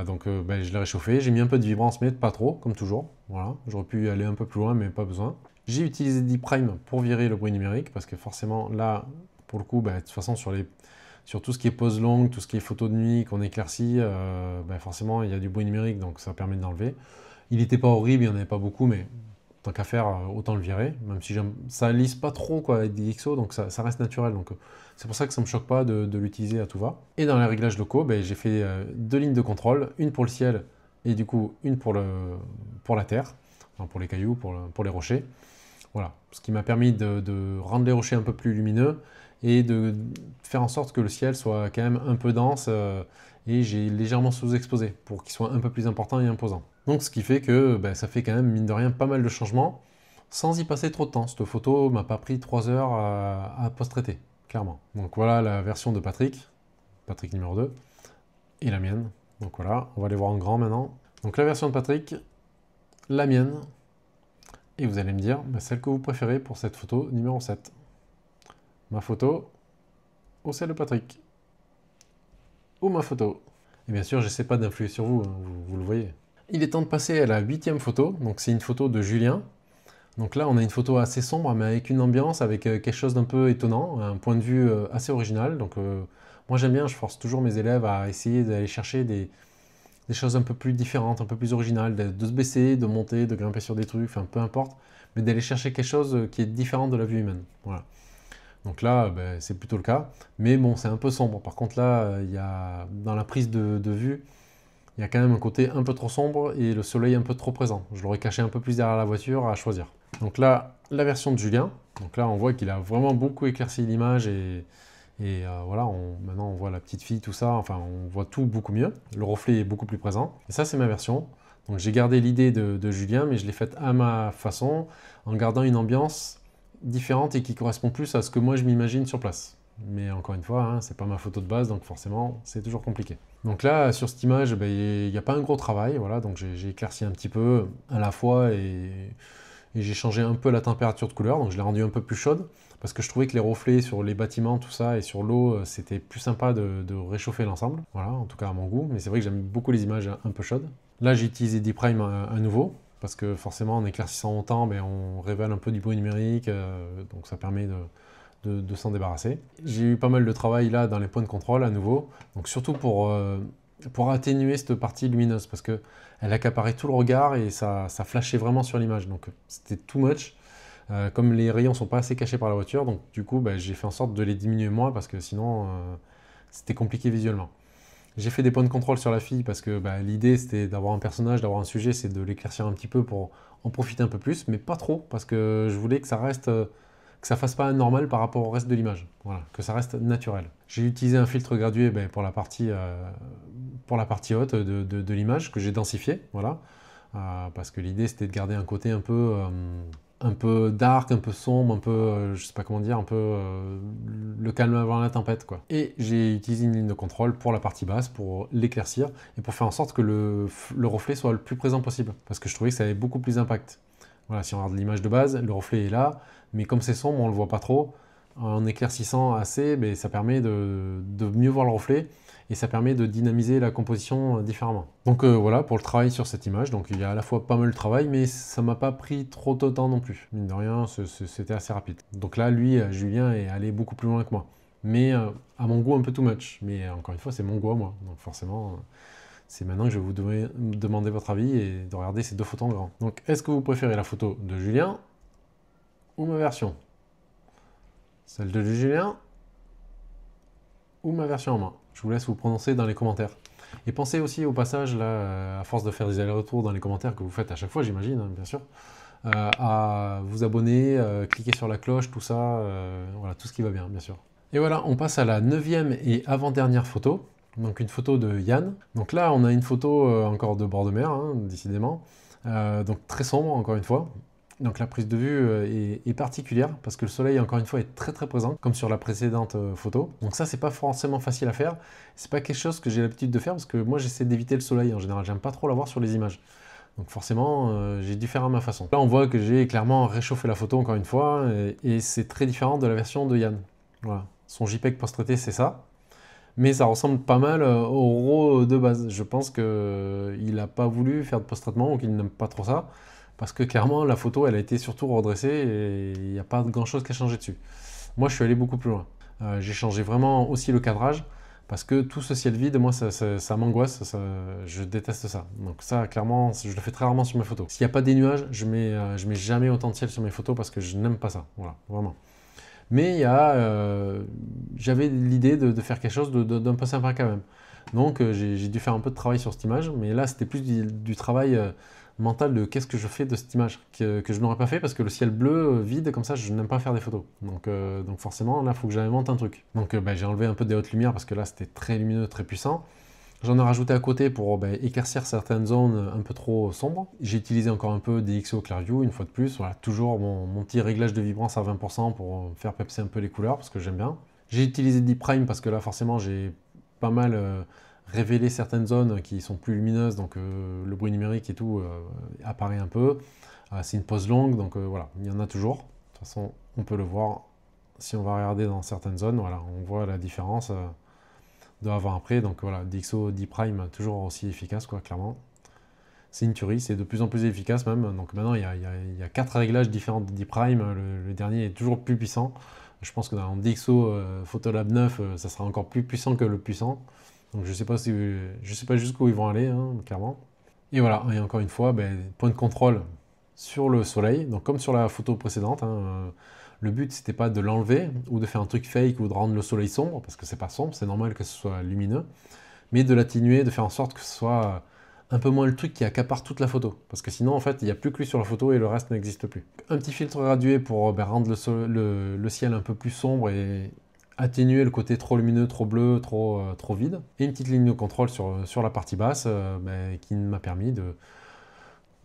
Donc je l'ai réchauffé, j'ai mis un peu de vibrance, mais pas trop, comme toujours. Voilà, j'aurais pu aller un peu plus loin, mais pas besoin. J'ai utilisé D-Prime pour virer le bruit numérique, parce que forcément, là, pour le coup, de toute façon, sur tout ce qui est pause longue, tout ce qui est photo de nuit, qu'on éclaircit, forcément, il y a du bruit numérique, donc ça permet d'enlever. Il n'était pas horrible, il n'y en avait pas beaucoup, mais tant qu'à faire, autant le virer, même si ça lisse pas trop quoi, avec des XO, donc ça reste naturel. Donc c'est pour ça que ça ne me choque pas de l'utiliser à tout va. Et dans les réglages locaux, j'ai fait deux lignes de contrôle, une pour le ciel et du coup une pour la terre, enfin, pour les cailloux, pour les rochers. Voilà, ce qui m'a permis de rendre les rochers un peu plus lumineux et de faire en sorte que le ciel soit quand même un peu dense et j'ai légèrement sous-exposé pour qu'il soit un peu plus important et imposant. Donc ce qui fait que ça fait quand même, mine de rien, pas mal de changements sans y passer trop de temps. Cette photo m'a pas pris 3 heures à post-traiter, clairement. Donc voilà la version de Patrick numéro 2, et la mienne. Donc voilà, on va les voir en grand maintenant. Donc la version de Patrick, la mienne, et vous allez me dire celle que vous préférez pour cette photo numéro 7. Ma photo ou celle de Patrick, ou ma photo. Et bien sûr, j'essaie pas d'influer sur vous, hein, vous le voyez. Il est temps de passer à la 8e photo, donc c'est une photo de Julien. Donc là, on a une photo assez sombre, mais avec une ambiance, avec quelque chose d'un peu étonnant, un point de vue assez original. Donc moi j'aime bien, je force toujours mes élèves à essayer d'aller chercher des choses un peu plus différentes, un peu plus originales, de se baisser, de monter, de grimper sur des trucs, enfin peu importe, mais d'aller chercher quelque chose qui est différent de la vue humaine. Voilà. Donc là, c'est plutôt le cas, mais bon, c'est un peu sombre. Par contre là, il y a, dans la prise de vue, il y a quand même un côté un peu trop sombre et le soleil un peu trop présent. Je l'aurais caché un peu plus derrière la voiture à choisir. Donc là, la version de Julien. Donc là, on voit qu'il a vraiment beaucoup éclairci l'image et voilà, maintenant on voit la petite fille, tout ça. Enfin, on voit tout beaucoup mieux. Le reflet est beaucoup plus présent. Et ça, c'est ma version. Donc j'ai gardé l'idée de Julien, mais je l'ai faite à ma façon, en gardant une ambiance différente et qui correspond plus à ce que moi je m'imagine sur place. Mais encore une fois, hein, c'est pas ma photo de base, donc forcément, c'est toujours compliqué. Donc là, sur cette image, il n'y a pas un gros travail, voilà, donc j'ai éclairci un petit peu à la fois et j'ai changé un peu la température de couleur, donc je l'ai rendue un peu plus chaude, parce que je trouvais que les reflets sur les bâtiments, tout ça, et sur l'eau, c'était plus sympa de réchauffer l'ensemble, voilà, en tout cas à mon goût, mais c'est vrai que j'aime beaucoup les images un peu chaudes. Là, j'ai utilisé D-Prime à nouveau, parce que forcément, en éclaircissant autant, on révèle un peu du bruit numérique, donc ça permet de s'en débarrasser. J'ai eu pas mal de travail là dans les points de contrôle à nouveau, donc surtout pour atténuer cette partie lumineuse, parce qu'elle accaparait tout le regard et ça flashait vraiment sur l'image, donc c'était too much. Comme les rayons sont pas assez cachés par la voiture, donc du coup j'ai fait en sorte de les diminuer moins, parce que sinon c'était compliqué visuellement. J'ai fait des points de contrôle sur la fille, parce que l'idée c'était d'avoir un personnage, d'avoir un sujet, c'est de l'éclaircir un petit peu pour en profiter un peu plus, mais pas trop, parce que je voulais que ça reste... que ça fasse pas anormal par rapport au reste de l'image, voilà, que ça reste naturel. J'ai utilisé un filtre gradué pour la partie haute de l'image que j'ai densifié, voilà, parce que l'idée c'était de garder un côté un un peu dark, un peu sombre, un peu, je sais pas comment dire, un peu le calme avant la tempête, quoi. Et j'ai utilisé une ligne de contrôle pour la partie basse, pour l'éclaircir, et pour faire en sorte que le reflet soit le plus présent possible, parce que je trouvais que ça avait beaucoup plus d'impact. Voilà, si on regarde l'image de base, le reflet est là, mais comme c'est sombre, on le voit pas trop. En éclaircissant assez, ben, ça permet de mieux voir le reflet, et ça permet de dynamiser la composition différemment. Donc voilà pour le travail sur cette image. Donc il y a à la fois pas mal de travail, mais ça m'a pas pris trop de temps non plus. Mine de rien, c'était assez rapide. Donc là, lui, Julien, est allé beaucoup plus loin que moi. Mais à mon goût, un peu too much. Mais encore une fois, c'est mon goût à moi. Donc forcément, c'est maintenant que je vais vous demander votre avis et de regarder ces deux photos en grand. Donc est-ce que vous préférez la photo de Julien ou ma version? Celle de Julien ou ma version en main? Je vous laisse vous prononcer dans les commentaires. Et pensez aussi au passage, là, à force de faire des allers-retours dans les commentaires que vous faites à chaque fois, j'imagine, hein, bien sûr, à vous abonner, cliquer sur la cloche, tout ça, voilà, tout ce qui va bien, bien sûr. Et voilà, on passe à la 9e et avant-dernière photo. Donc une photo de Yann. Donc là, on a une photo encore de bord de mer, hein, décidément. Donc très sombre, encore une fois. Donc la prise de vue est particulière parce que le soleil, encore une fois, est très très présent, comme sur la précédente photo. Donc ça, c'est pas forcément facile à faire. C'est pas quelque chose que j'ai l'habitude de faire parce que moi, j'essaie d'éviter le soleil en général. J'aime pas trop l'avoir sur les images. Donc forcément, j'ai dû faire à ma façon. Là, on voit que j'ai clairement réchauffé la photo, encore une fois, et c'est très différent de la version de Yann. Voilà. Son JPEG post-traité, c'est ça. Mais ça ressemble pas mal au RAW de base. Je pense qu'il n'a pas voulu faire de post-traitement ou qu'il n'aime pas trop ça. Parce que clairement, la photo, elle a été surtout redressée et il n'y a pas grand-chose qui a changé dessus. Moi, je suis allé beaucoup plus loin. J'ai changé vraiment aussi le cadrage parce que tout ce ciel vide, moi, ça m'angoisse. Je déteste ça. Donc ça, clairement, je le fais très rarement sur mes photos. S'il n'y a pas des nuages, je mets jamais autant de ciel sur mes photos parce que je n'aime pas ça. Voilà, vraiment. Mais j'avais l'idée de faire quelque chose d'un peu sympa quand même. Donc j'ai dû faire un peu de travail sur cette image, mais là c'était plus du travail mental de qu'est-ce que je fais de cette image que je n'aurais pas fait parce que le ciel bleu vide comme ça, je n'aime pas faire des photos. Donc forcément là il faut que j'invente un truc. Donc j'ai enlevé un peu des hautes lumières parce que là c'était très lumineux, très puissant. J'en ai rajouté à côté pour éclaircir certaines zones un peu trop sombres. J'ai utilisé encore un peu des DxO Clearview, une fois de plus. Voilà, toujours mon petit réglage de vibrance à 20% pour faire pepser un peu les couleurs, parce que j'aime bien. J'ai utilisé Deep Prime parce que là, forcément, j'ai pas mal révélé certaines zones qui sont plus lumineuses, donc le bruit numérique et tout apparaît un peu. C'est une pause longue, donc voilà, il y en a toujours. De toute façon, on peut le voir si on va regarder dans certaines zones. Voilà, on voit la différence de avant-après. Donc voilà, DxO D-Prime, toujours aussi efficace, quoi, clairement. C'est une tuerie, c'est de plus en plus efficace même. Donc maintenant, il y a 4 réglages différents de D-Prime. Le dernier est toujours plus puissant. Je pense que dans DxO Photolab 9, ça sera encore plus puissant que le puissant. Donc je sais pas jusqu'où ils vont aller, hein, clairement. Et voilà, et encore une fois, point de contrôle sur le soleil. Donc comme sur la photo précédente, hein, le but, c'était pas de l'enlever ou de faire un truc fake ou de rendre le soleil sombre, parce que c'est pas sombre, c'est normal que ce soit lumineux, mais de l'atténuer, de faire en sorte que ce soit un peu moins le truc qui accapare toute la photo. Parce que sinon, en fait, il n'y a plus que lui sur la photo et le reste n'existe plus. Un petit filtre gradué pour rendre le ciel un peu plus sombre et atténuer le côté trop lumineux, trop bleu, trop vide. Et une petite ligne de contrôle sur la partie basse qui m'a permis de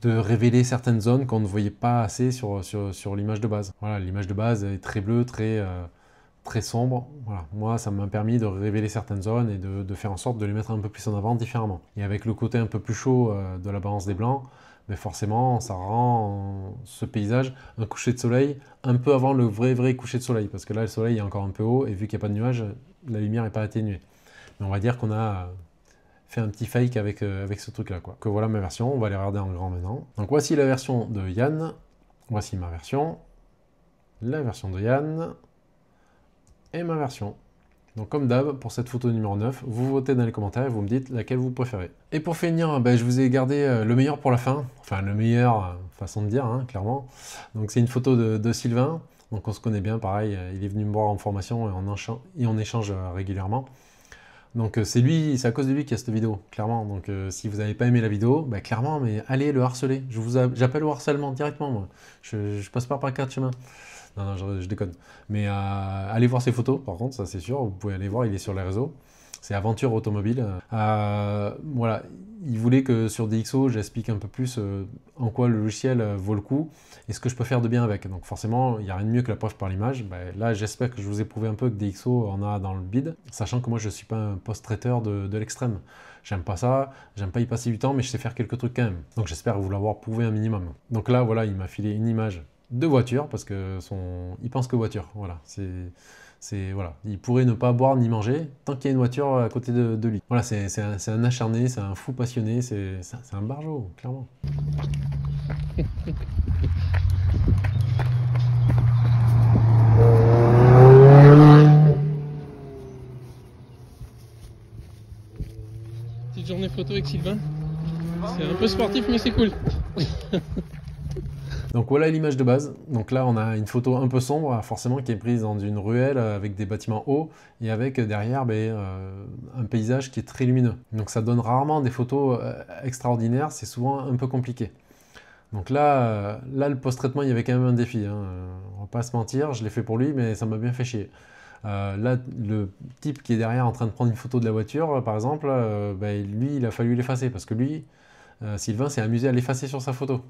révéler certaines zones qu'on ne voyait pas assez sur l'image de base. Voilà, l'image de base est très bleue, très sombre. Voilà. Moi, ça m'a permis de révéler certaines zones et de faire en sorte de les mettre un peu plus en avant différemment. Et avec le côté un peu plus chaud de la balance des blancs, forcément, ça rend ce paysage un coucher de soleil un peu avant le vrai coucher de soleil. Parce que là, le soleil est encore un peu haut et vu qu'il n'y a pas de nuages, la lumière n'est pas atténuée. Mais on va dire qu'on a fait un petit fake avec ce truc là, quoi. Que voilà ma version, on va les regarder en grand maintenant. Donc voici la version de Yann, voici ma version, la version de Yann et ma version. Donc comme d'hab, pour cette photo numéro 9, vous votez dans les commentaires et vous me dites laquelle vous préférez. Et pour finir, je vous ai gardé le meilleur pour la fin, enfin le meilleur, façon de dire, hein, clairement. Donc c'est une photo de Sylvain, donc on se connaît bien, pareil, il est venu me voir en formation et on échange régulièrement. Donc c'est à cause de lui qu'il y a cette vidéo, clairement. Donc si vous n'avez pas aimé la vidéo, clairement, mais allez le harceler. J'appelle au harcèlement directement, moi. Je passe pas par 4 chemins. Non, je déconne. Mais allez voir ses photos, par contre, ça c'est sûr. Vous pouvez aller voir, il est sur les réseaux. c'est Aventure Automobile. Voilà, il voulait que sur DxO, j'explique un peu plus en quoi le logiciel vaut le coup et ce que je peux faire de bien avec. Donc forcément, il n'y a rien de mieux que la preuve par l'image. Ben, là, j'espère que je vous ai prouvé un peu que DxO en a dans le bid, sachant que moi, je ne suis pas un post-traiteur de l'extrême. J'aime pas ça, j'aime pas y passer du temps, mais je sais faire quelques trucs quand même. Donc j'espère vous l'avoir prouvé un minimum. Donc là, voilà, il m'a filé une image de voiture, parce que il pense que voiture. Voilà, voilà. Il pourrait ne pas boire ni manger tant qu'il y a une voiture à côté de lui. Voilà, c'est un acharné, c'est un fou passionné, c'est un barjot, clairement. Petite journée photo avec Sylvain. C'est un peu sportif, mais c'est cool. Donc voilà l'image de base. Donc là, on a une photo un peu sombre, forcément, qui est prise dans une ruelle avec des bâtiments hauts et avec derrière un paysage qui est très lumineux. Donc ça donne rarement des photos extraordinaires, c'est souvent un peu compliqué. Donc là, le post-traitement, il y avait quand même un défi. Hein. On va pas se mentir, je l'ai fait pour lui, mais ça m'a bien fait chier. Là, le type qui est derrière en train de prendre une photo de la voiture, par exemple, lui, il a fallu l'effacer parce que lui, Sylvain s'est amusé à l'effacer sur sa photo.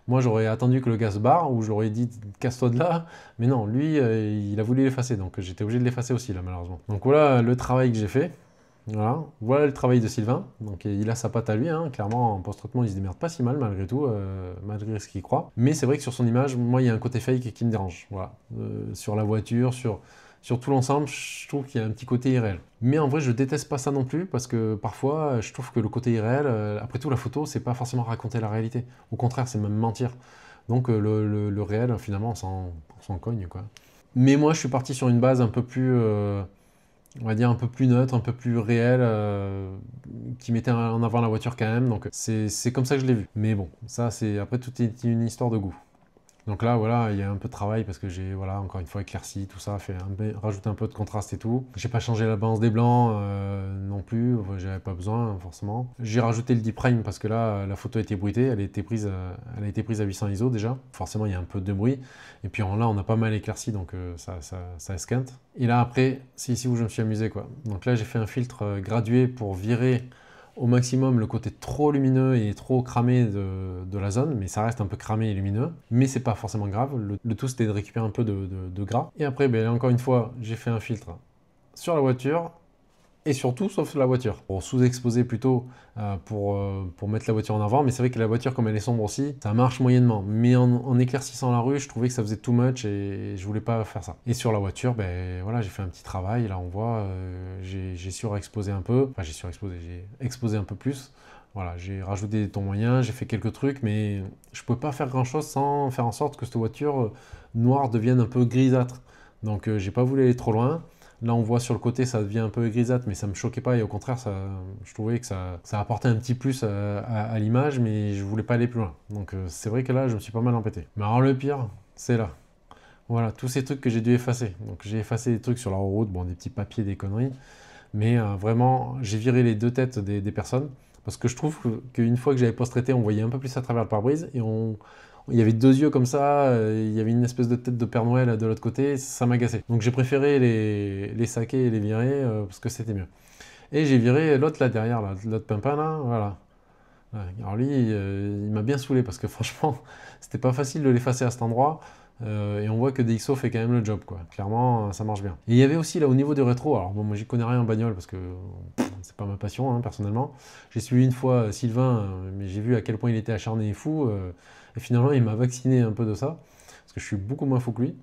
Moi, j'aurais attendu que le gars se barre ou j'aurais dit casse-toi de là, mais non, lui, il a voulu l'effacer, donc j'étais obligé de l'effacer aussi, là, malheureusement. Donc voilà le travail que j'ai fait. Voilà le travail de Sylvain. Donc il a sa patte à lui, hein. Clairement en post-traitement il se démerde pas si mal malgré tout, malgré ce qu'il croit. Mais c'est vrai que sur son image, moi il y a un côté fake qui me dérange. Voilà. Sur la voiture, sur tout l'ensemble, je trouve qu'il y a un petit côté irréel. Mais en vrai je déteste pas ça non plus parce que parfois je trouve que le côté irréel, après tout la photo c'est pas forcément raconter la réalité. Au contraire c'est même mentir. Donc le réel finalement on s'en cogne quoi. Mais moi je suis parti sur une base un peu plus... on va dire un peu plus neutre, un peu plus réel, qui mettait en avant la voiture quand même. Donc c'est comme ça que je l'ai vu. Mais bon, ça c'est après tout est une histoire de goût. Donc là voilà, il y a un peu de travail parce que j'ai voilà encore une fois éclairci tout ça, rajouté un peu de contraste et tout. J'ai pas changé la balance des blancs non plus, enfin, j'avais pas besoin forcément. J'ai rajouté le deep frame parce que là la photo a été bruitée, elle a été prise à 800 ISO déjà. Forcément il y a un peu de bruit. Et puis là on a pas mal éclairci donc ça esquinte. Et là après c'est ici où je me suis amusé quoi. Donc là j'ai fait un filtre gradué pour virer au maximum le côté trop lumineux et trop cramé de la zone, mais ça reste un peu cramé et lumineux, mais c'est pas forcément grave, le tout c'était de récupérer un peu de gras. Et après, encore une fois, j'ai fait un filtre sur la voiture, et surtout sauf la voiture, pour sous-exposer plutôt pour mettre la voiture en avant, mais c'est vrai que la voiture comme elle est sombre aussi, ça marche moyennement, mais en éclaircissant la rue, je trouvais que ça faisait too much et je voulais pas faire ça. Et sur la voiture, voilà, j'ai fait un petit travail, là on voit, j'ai surexposé un peu, enfin j'ai exposé un peu plus, voilà, j'ai rajouté des tons moyens, j'ai fait quelques trucs, mais je peux pas faire grand chose sans faire en sorte que cette voiture noire devienne un peu grisâtre, donc j'ai pas voulu aller trop loin. Là, on voit sur le côté, ça devient un peu grisâtre, mais ça me choquait pas. Et au contraire, je trouvais que ça apportait un petit plus à l'image, mais je voulais pas aller plus loin. Donc c'est vrai que là, je me suis pas mal embêté. Mais alors le pire, c'est là. Voilà, tous ces trucs que j'ai dû effacer. Donc j'ai effacé des trucs sur la route, bon, des petits papiers, des conneries. Mais vraiment, j'ai viré les deux têtes des personnes. Parce que je trouve qu'une fois que j'avais post-traité, on voyait un peu plus à travers le pare-brise. Et il y avait deux yeux comme ça, il y avait une espèce de tête de Père Noël de l'autre côté, ça m'agaçait. Donc j'ai préféré les saquer et les virer parce que c'était mieux. Et j'ai viré l'autre là derrière, l'autre pimpin là, voilà. Ouais, alors lui, il m'a bien saoulé parce que franchement, c'était pas facile de l'effacer à cet endroit. Et on voit que DxO fait quand même le job, quoi. Clairement, ça marche bien. Et il y avait aussi là au niveau du rétro, alors bon, moi j'y connais rien en bagnole parce que c'est pas ma passion, hein, personnellement. J'ai suivi une fois Sylvain, mais j'ai vu à quel point il était acharné et fou. Et finalement, il m'a vacciné un peu de ça, parce que je suis beaucoup moins fou que lui.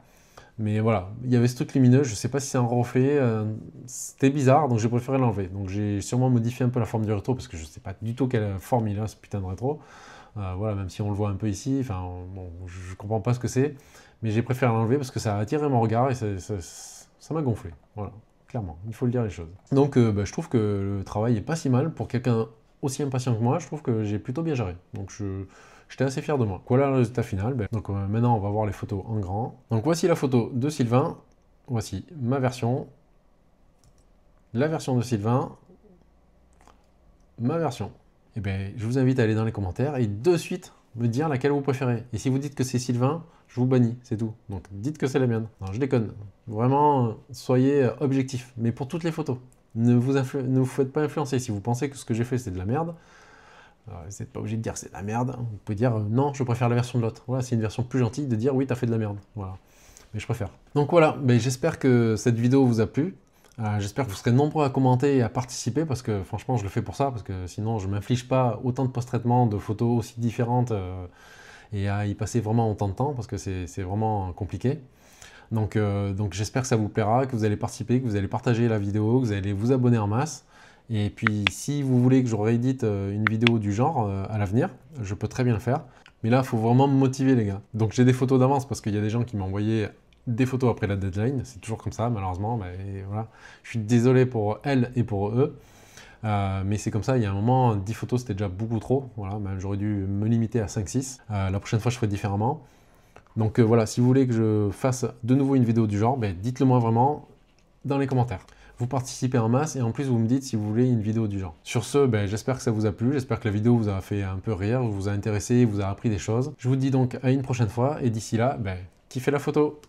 Mais voilà, il y avait ce truc lumineux, je sais pas si c'est un reflet, c'était bizarre, donc j'ai préféré l'enlever. Donc j'ai sûrement modifié un peu la forme du rétro, parce que je sais pas du tout quelle forme il a, ce putain de rétro. Voilà, même si on le voit un peu ici, enfin, bon, je comprends pas ce que c'est, mais j'ai préféré l'enlever parce que ça a attiré mon regard et ça m'a gonflé. Voilà, clairement, il faut le dire les choses. Donc je trouve que le travail est pas si mal pour quelqu'un aussi impatient que moi, je trouve que j'ai plutôt bien géré. Donc j'étais assez fier de moi. Voilà le résultat final. Donc maintenant, on va voir les photos en grand. Donc voici la photo de Sylvain. Voici ma version. La version de Sylvain. Ma version. Et je vous invite à aller dans les commentaires et de suite me dire laquelle vous préférez. Et si vous dites que c'est Sylvain, je vous bannis, c'est tout. Donc dites que c'est la mienne. Non, je déconne. Vraiment, soyez objectif. Mais pour toutes les photos. Ne vous faites pas influencer. Si vous pensez que ce que j'ai fait c'est de la merde, vous n'êtes pas obligé de dire c'est de la merde. Vous pouvez dire non, je préfère la version de l'autre. Voilà, c'est une version plus gentille de dire oui, t'as fait de la merde. Voilà. Mais je préfère. Donc voilà, j'espère que cette vidéo vous a plu. J'espère que vous serez nombreux à commenter et à participer parce que franchement je le fais pour ça, parce que sinon je ne m'inflige pas autant de post-traitement, de photos aussi différentes et à y passer vraiment autant de temps parce que c'est vraiment compliqué. Donc j'espère que ça vous plaira, que vous allez participer, que vous allez partager la vidéo, que vous allez vous abonner en masse. Et puis si vous voulez que je réédite une vidéo du genre à l'avenir, je peux très bien le faire. Mais là, il faut vraiment me motiver les gars. Donc j'ai des photos d'avance parce qu'il y a des gens qui m'ont envoyé des photos après la deadline. C'est toujours comme ça malheureusement. Voilà. Je suis désolé pour elles et pour eux. Mais c'est comme ça, il y a un moment, 10 photos c'était déjà beaucoup trop. Voilà, j'aurais dû me limiter à 5-6. La prochaine fois je ferai différemment. Donc voilà, si vous voulez que je fasse de nouveau une vidéo du genre, dites-le moi vraiment dans les commentaires. Vous participez en masse et en plus vous me dites si vous voulez une vidéo du genre. Sur ce, j'espère que ça vous a plu, j'espère que la vidéo vous a fait un peu rire, vous a intéressé, vous a appris des choses. Je vous dis donc à une prochaine fois et d'ici là, kiffez la photo!